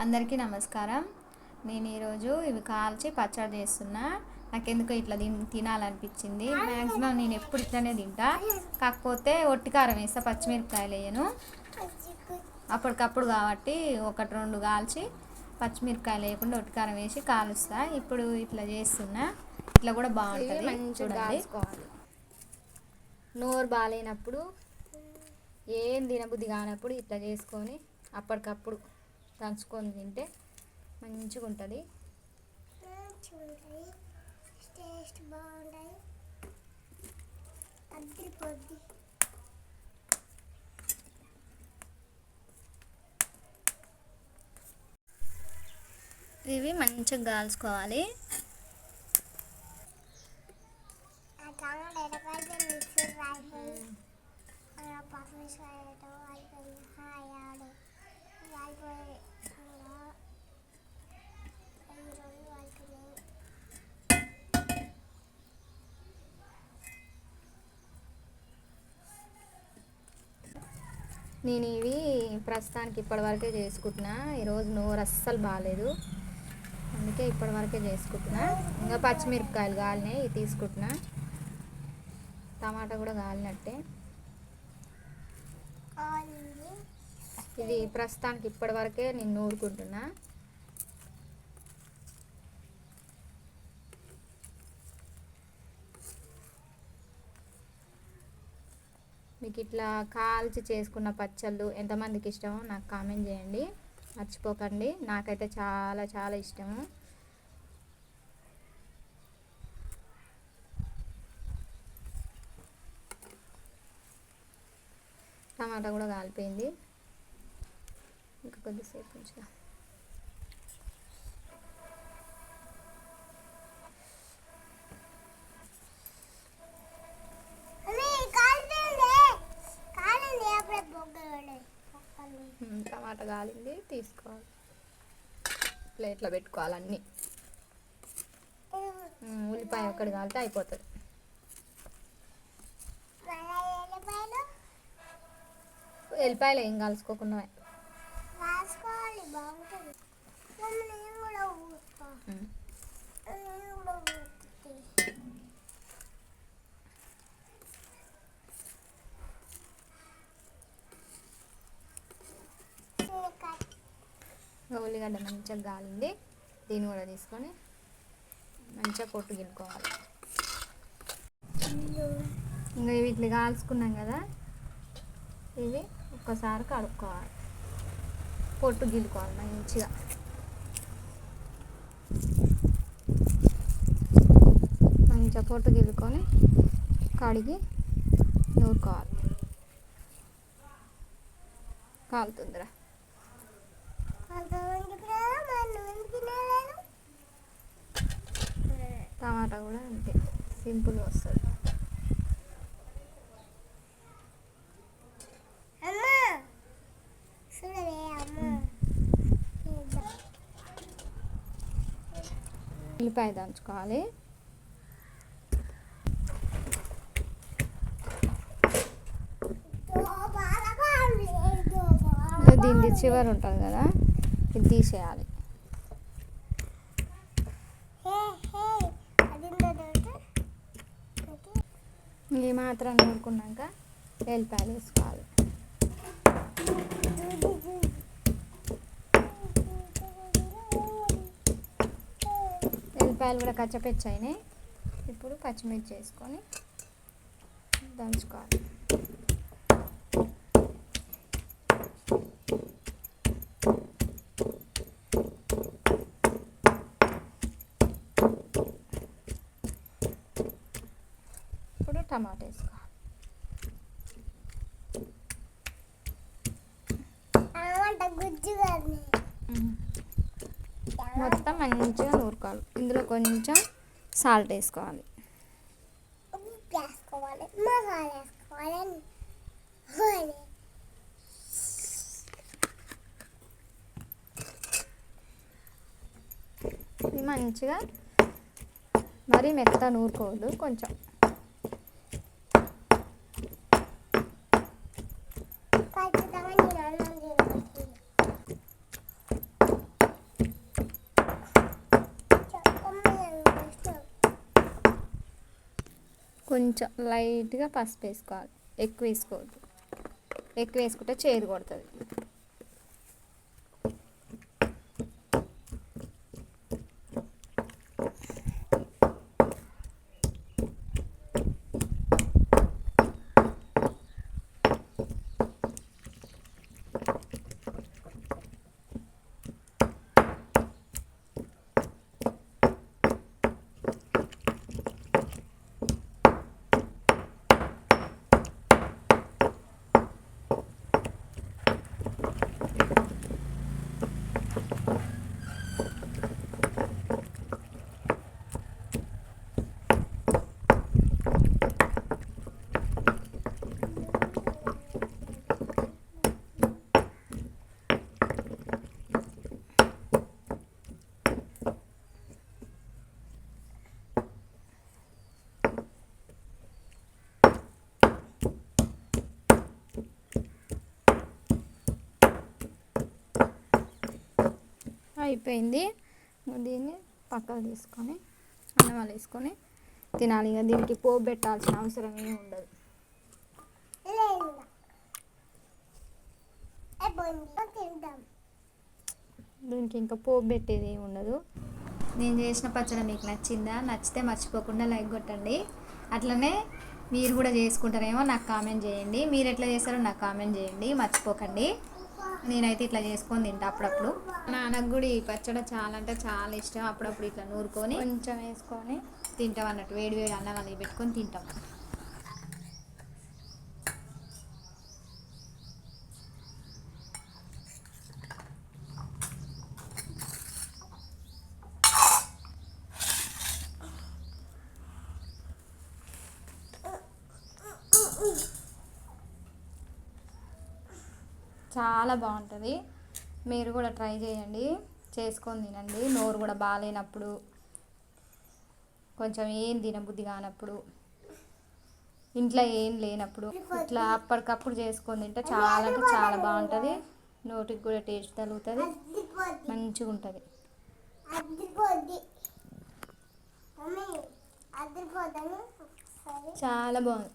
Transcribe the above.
అందరికీ నమస్కారం. నేను ఈరోజు ఇవి కాల్చి పచ్చడి చేస్తున్నా. నాకెందుకో ఇట్లా తినాలనిపించింది. మ్యాక్సిమం నేను ఎప్పుడు ఇట్లనే తింటా, కాకపోతే ఒట్టి కారం వేస్తా, పచ్చిమిరపకాయలు వేయను. అప్పటికప్పుడు కాబట్టి ఒకటి రెండు కాల్చి పచ్చిమిరపకాయలు వేయకుండా ఒట్టి కారం వేసి కాలుస్తా. ఇప్పుడు ఇట్లా చేస్తున్నా. ఇట్లా కూడా బాగుంటుంది. చూడండి, నోరు బాగాలేనప్పుడు, ఏం తినబుద్ధి కానప్పుడు ఇట్లా చేసుకొని అప్పటికప్పుడు దంచుకొని తింటే మంచిగా ఉంటుంది. టేస్ట్ బాగుంటుంది. ఇవి మంచిగా కాల్చుకోవాలి. నేను ఇవి ప్రస్తుతానికి ఇప్పటివరకే చేసుకుంటున్నా. ఈరోజు నోరు అస్సలు బాగాలేదు, అందుకే ఇప్పటివరకే చేసుకుంటున్నా. ఇంకా పచ్చిమిరపకాయలు కాలినాయి, ఇవి తీసుకుంటున్నా. టమాటా కూడా కాలినట్టే. ఇది ప్రస్తుతానికి ఇప్పటివరకే నేను నూరుకుంటున్నా. మీకు ఇట్లా కాల్చి చేసుకున్న పచ్చళ్ళు ఎంతమందికి ఇష్టమో నాకు కామెంట్ చేయండి, మర్చిపోకండి. నాకైతే చాలా చాలా ఇష్టము. టమాటా కూడా కాలిపోయింది, ఇంకా కొద్దిసేపు ఉంచుదా. టమాటా కాలింది, తీసుకోవాలి. ప్లేట్లో పెట్టుకోవాలి అన్నీ. ఉల్లిపాయ ఒక్కటి కాలితే అయిపోతుంది. ఎల్లిపాయలు ఏం కలుసుకోకుండా ఉల్లిగడ్డ మంచిగా గాలింది. దీన్ని కూడా తీసుకొని మంచిగా పొట్టు గిలుకోవాలి. ఇంకా వీటిని కాల్చుకున్నాం కదా, ఇవి ఒక్కసారి కడుక్కోవాలి, పొట్టు గిలుకోవాలి మంచిగా. మంచిగా పొట్టు గిలుకొని కడిగి నూరుకోవాలి. కాలుతుందిరా. టమాటా కూడా అంతే సింపుల్గా వస్తుంది. ఉల్లిపాయ దంచుకోవాలి. దీన్ని చివరి ఉంటుంది కదా, ఇది తీసేయాలి. ఈ మాత్రం నూరుకున్నాక ఎల్లిపాయలు వేసుకోవాలి. ఎల్లిపాయలు కూడా కచ్చపెచ్చి అయినాయి. ఇప్పుడు పచ్చిమిర్చి వేసుకొని దంచుకోవాలి. ఇప్పుడు టమాటా వేసుకోవాలి. మొత్తం మంచిగా నూరుకోవాలి. ఇందులో కొంచెం సాల్ట్ వేసుకోవాలి. ఇది మంచిగా మరీ మెత్తగా నూరుకోవద్దు, కొంచెం కొంచెం లైట్గా పసుపు వేసుకోవాలి, ఎక్కువ వేసుకోవద్దు. ఎక్కువ వేసుకుంటే చేదు కొడుతుంది. అయిపోయింది. దీన్ని పక్కకు తీసుకొని అన్నం వేసుకొని తినాలి. ఇక దీనికి పోపు పెట్టాల్సిన అవసరం ఏమి ఉండదు. దీనికి ఇంకా పోపు పెట్టేది ఏమి ఉండదు. నేను చేసిన పచ్చడి మీకు నచ్చిందా? నచ్చితే మర్చిపోకుండా లైక్ కొట్టండి. అట్లనే మీరు కూడా చేసుకుంటారేమో నాకు కామెంట్ చేయండి. మీరు ఎట్లా చేస్తారో నాకు కామెంట్ చేయండి, మర్చిపోకండి. నేనైతే ఇట్లా చేసుకొని తింటా అప్పుడప్పుడు. నాన్నకు కూడా ఈ పచ్చడి చాలా అంటే చాలా ఇష్టం. అప్పుడప్పుడు ఇట్లా నూరుకొని కొంచెం వేసుకొని తింటాం అన్నట్టు. వేడి వేడి అన్నం అనేది పెట్టుకొని తింటాం. చాలా బాగుంటుంది. మీరు కూడా ట్రై చేయండి, చేసుకొని తినండి. నోరు కూడా బాగాలేనప్పుడు, కొంచెం ఏం తినబుద్ధి కానప్పుడు, ఇంట్లో ఏం లేనప్పుడు ఇట్లా అప్పటికప్పుడు చేసుకొని తింటే చాలా అంటే చాలా బాగుంటుంది. నోటికి కూడా టేస్ట్ తగులుతుంది, మంచిగా ఉంటుంది. చాలా బాగుంది.